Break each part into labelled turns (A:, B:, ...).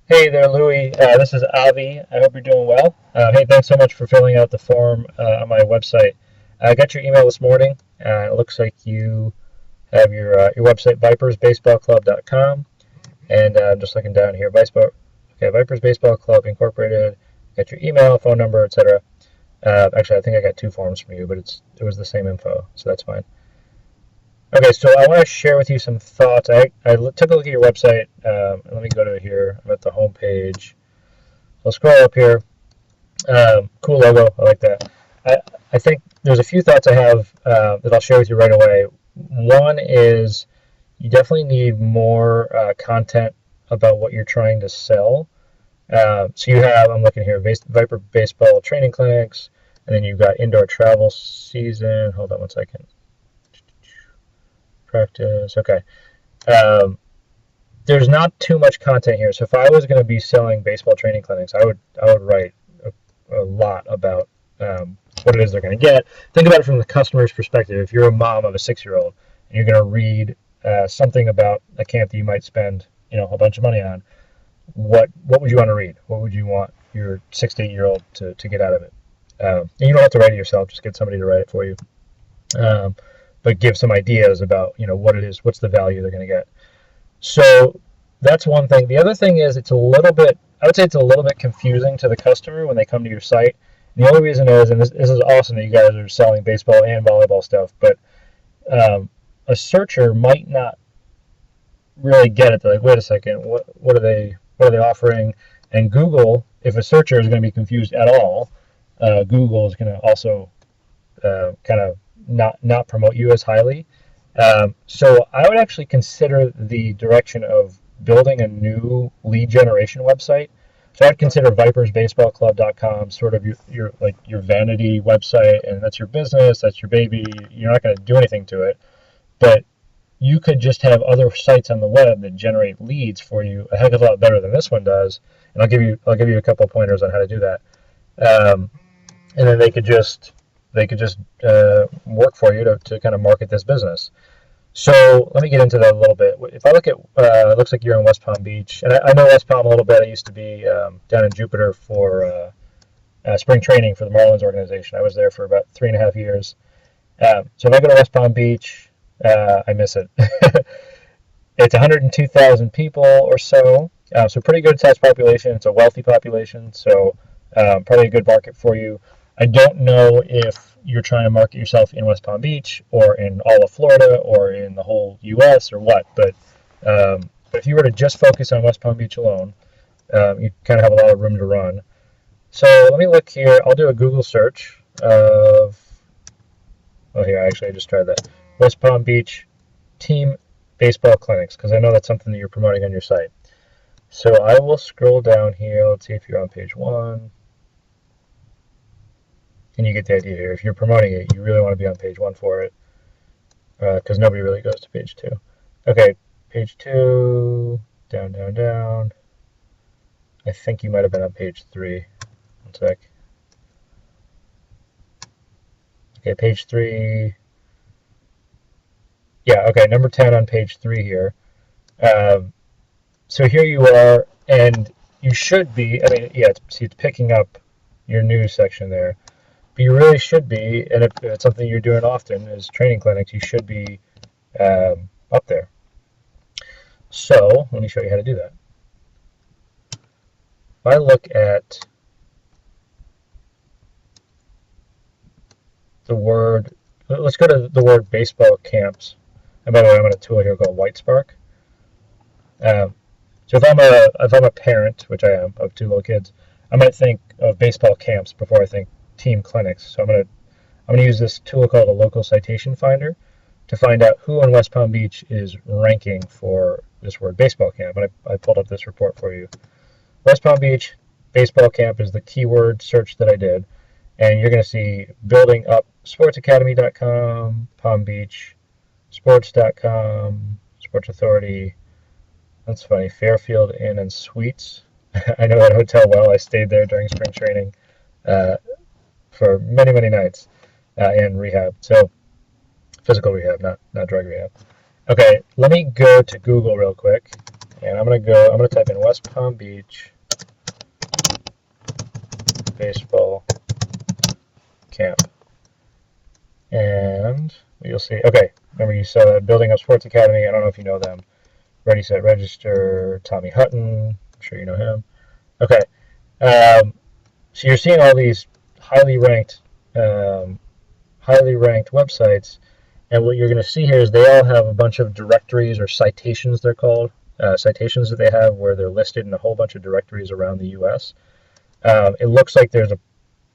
A: Hey there, Louie. This is Avi. I hope you're doing well. Hey, thanks so much for filling out the form on my website. I got your email this morning. It looks like you have your website, vipersbaseballclub.com. And I'm just looking down here. Okay, Vipers Baseball Club Incorporated. Got your email, phone number, etc. Actually, I think I got two forms from you, but it was the same info, so that's fine. Okay, so I want to share with you some thoughts. I took a look at your website. Let me go to here. I'm at the home page. I'll scroll up here. Cool logo. I like that. I, I think there's a few thoughts I have that I'll share with you right away. One is you definitely need more content about what you're trying to sell. So you have, I'm looking here, Viper Baseball training clinics, and then you've got indoor travel season. Hold on one second. Practice. Okay. Um, there's not too much content here. So if I was going to be selling baseball training clinics, I would write a lot about what it is they're going to get. Think about it from the customer's perspective. If you're a mom of a 6-year-old and you're going to read something about a camp that you might spend a bunch of money on, what would you want to read? What would you want your 6 to 8-year-old to get out of it? And you don't have to write it yourself. Just get somebody to write it for you. Um, but give some ideas about what it is, what's the value they're going to get. So that's one thing. The other thing is I would say it's a little bit confusing to the customer when they come to your site. And the only reason is, and this is awesome that you guys are selling baseball and volleyball stuff, but um, a searcher might not really get it. They're like, wait a second, what are they offering? And Google, if a searcher is going to be confused at all, Google is going to also kind of not promote you as highly. So I would actually consider the direction of building a new lead generation website. So I'd consider vipersbaseballclub.com sort of your vanity website, and that's your business, that's your baby. You're not going to do anything to it, but you could just have other sites on the web that generate leads for you a heck of a lot better than this one does. And I'll give you a couple of pointers on how to do that. Um, and then they could just work for you to kind of market this business. So let me get into that a little bit. If I look at, it looks like you're in West Palm Beach, and I know West Palm a little bit. I used to be down in Jupiter for spring training for the Marlins organization. I was there for about 3.5 years. So if I go to West Palm Beach, I miss it. It's 102,000 people or so, so pretty good sized population. It's a wealthy population, so probably a good market for you. I don't know if you're trying to market yourself in West Palm Beach or in all of Florida or in the whole U.S. or what, but if you were to just focus on West Palm Beach alone, you kind of have a lot of room to run. So let me look here. I'll do a Google search of, oh, here, actually, I just tried that. West Palm Beach team baseball clinics, because I know that's something that you're promoting on your site. So I will scroll down here. Let's see if you're on page one. And you get the idea here. If you're promoting it, you really want to be on page one for it, because nobody really goes to page two. Okay, page two, down, down, down. I think you might have been on page three. One sec. Okay, page three. Yeah, okay, number 10 on page three here. Um, so here you are, and you should be, I mean, yeah, it's picking up your news section there. But you really should be, and if it's something you're doing often, is training clinics, you should be up there. So let me show you how to do that. If I look at the word, let's go to the word baseball camps. And by the way, I'm on a tool here called Whitespark. Um, so if I'm a parent, which I am, of two little kids, I might think of baseball camps before I think team clinics. So I'm gonna use this tool called a local citation finder to find out who in West Palm Beach is ranking for this word baseball camp. And I pulled up this report for you. West Palm Beach baseball camp is the keyword search that I did. And you're going to see building up sportsacademy.com, Palm Beach, sports.com, Sports Authority. That's funny. Fairfield Inn and Suites. I know that hotel well. I stayed there during spring training uh, for many, many nights and rehab. So physical rehab, not drug rehab. Okay, let me go to Google real quick And I'm gonna type in West Palm Beach baseball camp. And you'll see, okay, remember you saw that Building Up Sports Academy. I don't know if you know them. Ready, Set, Register, Tommy Hutton. I'm sure you know him. Okay. So you're seeing all these highly ranked websites, and what you're going to see here is they all have a bunch of directories or citations, they're called, citations that they have where they're listed in a whole bunch of directories around the U.S. It looks like there's a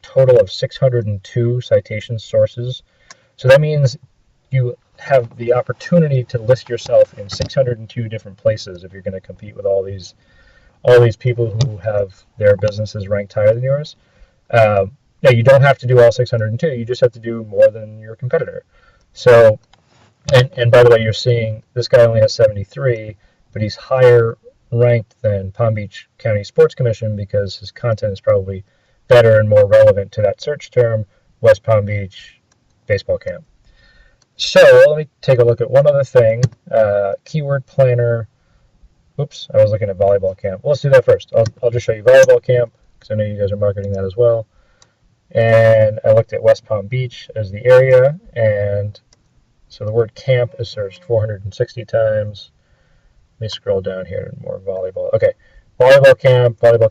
A: total of 602 citation sources. So that means you have the opportunity to list yourself in 602 different places if you're going to compete with all these people who have their businesses ranked higher than yours. Now, you don't have to do all 602. You just have to do more than your competitor. So, and by the way, you're seeing this guy only has 73, but he's higher ranked than Palm Beach County Sports Commission because his content is probably better and more relevant to that search term, West Palm Beach baseball camp. So let me take a look at one other thing. Keyword planner. Oops, I was looking at volleyball camp. Well, let's do that first. I'll just show you volleyball camp because I know you guys are marketing that as well. And I looked at West Palm Beach as the area, and so the word camp is searched 460 times. Let me scroll down here to more volleyball. Okay, volleyball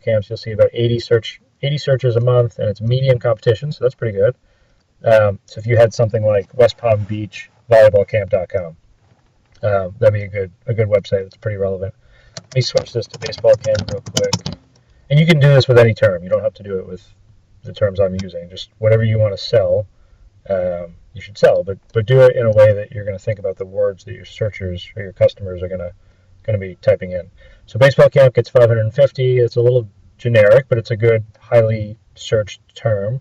A: camps. You'll see about 80 searches a month, and it's medium competition, so that's pretty good. So if you had something like West Palm Beach volleyballcamp.com, that'd be a good website that's pretty relevant. Let me switch this to baseball camp real quick. And you can do this with any term. You don't have to do it with the terms I'm using. Just whatever you want to sell, you should sell. But do it in a way that you're going to think about the words that your searchers or your customers are going to be typing in. So baseball camp gets 550. It's a little generic, but it's a good, highly searched term.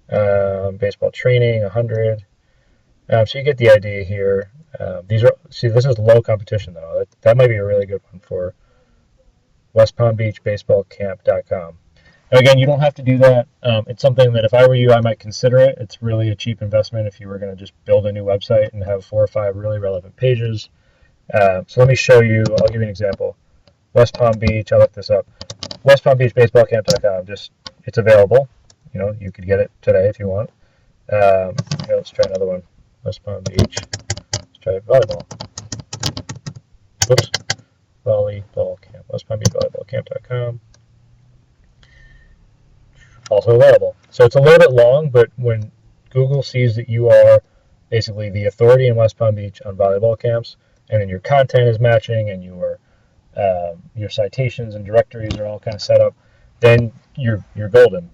A: Baseball training 100. So you get the idea here. This is low competition though. That might be a really good one for West Palm Beach baseballcamp.com. Now again, you don't have to do that. It's something that if I were you, I might consider it. It's really a cheap investment if you were going to just build a new website and have 4 or 5 really relevant pages. So let me show you. I'll give you an example. West Palm Beach. I looked this up. West Palm Beach baseballcamp.com. It's available. You could get it today if you want. Let's try another one. West Palm Beach. Let's try volleyball. Whoops. Volleyball camp. West Palm Beach volleyballcamp.com. Also available. So it's a little bit long, but when Google sees that you are basically the authority in West Palm Beach on volleyball camps, and then your content is matching, and your citations and directories are all kind of set up, then you're golden.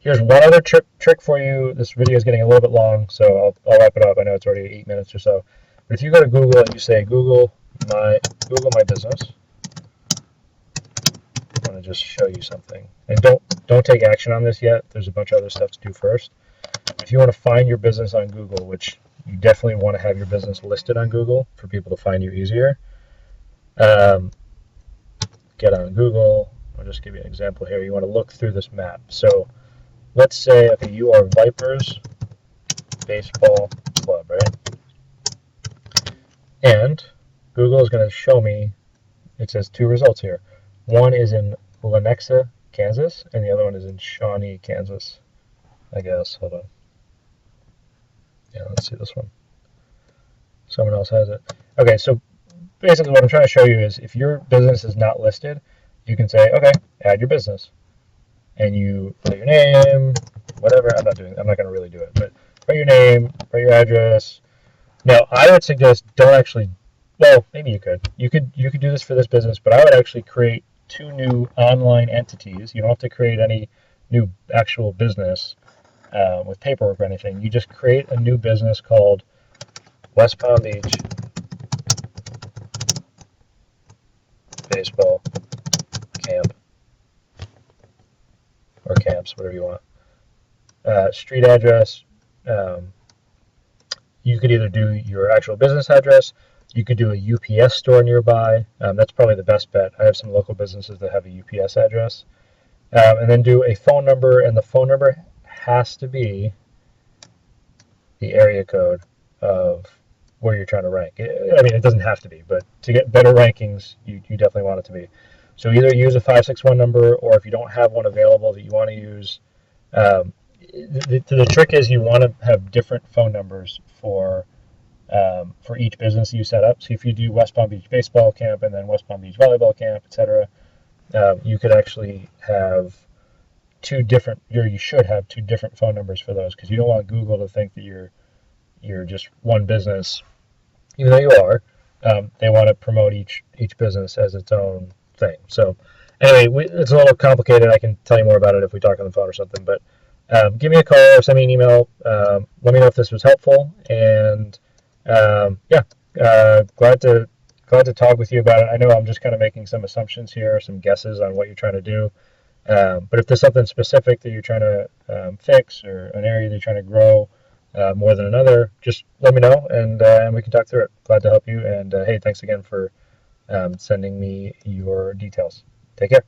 A: Here's one other trick for you. This video is getting a little bit long, so I'll wrap it up. I know it's already 8 minutes or so. But if you go to Google and you say Google my business, I want to just show you something. And don't take action on this yet. There's a bunch of other stuff to do first. If you want to find your business on Google, which you definitely want to have your business listed on Google for people to find you easier, get on Google. I'll just give you an example here. You want to look through this map. So let's say, okay, you are Vipers Baseball Club, right? And Google is going to show me, it says 2 results here. One is in Lenexa, Kansas, and the other one is in Shawnee, Kansas, I guess. Hold on. Yeah, let's see this one. Someone else has it. Okay, so basically what I'm trying to show you is if your business is not listed, you can say, okay, add your business. And you put your name, whatever. I'm not going to really do it, but write your name, write your address. Now, I would suggest don't actually, well, maybe you could. You could do this for this business, but I would actually create 2 new online entities. You don't have to create any new actual business with paperwork or anything. You just create a new business called West Palm Beach Baseball Camp, or camps, whatever you want. Street address. You could either do your actual business address. You could do a UPS store nearby. That's probably the best bet. I have some local businesses that have a UPS address. And then do a phone number, and the phone number has to be the area code of where you're trying to rank. I mean, it doesn't have to be, but to get better rankings, you definitely want it to be. So either use a 561 number, or if you don't have one available that you want to use, the trick is you want to have different phone numbers for each business you set up. So if you do West Palm Beach baseball camp and then West Palm Beach volleyball camp, etc., you could actually have you should have two different phone numbers for those, because you don't want Google to think that you're just one business, even though you are. They want to promote each business as its own thing. So anyway, it's a little complicated. I can tell you more about it if we talk on the phone or something. But give me a call or send me an email. Let me know if this was helpful. And yeah, glad to talk with you about it. I know I'm just kind of making some assumptions here, some guesses on what you're trying to do. But if there's something specific that you're trying to fix, or an area that you're trying to grow more than another, just let me know, and we can talk through it. Glad to help you. And hey, thanks again for sending me your details. Take care.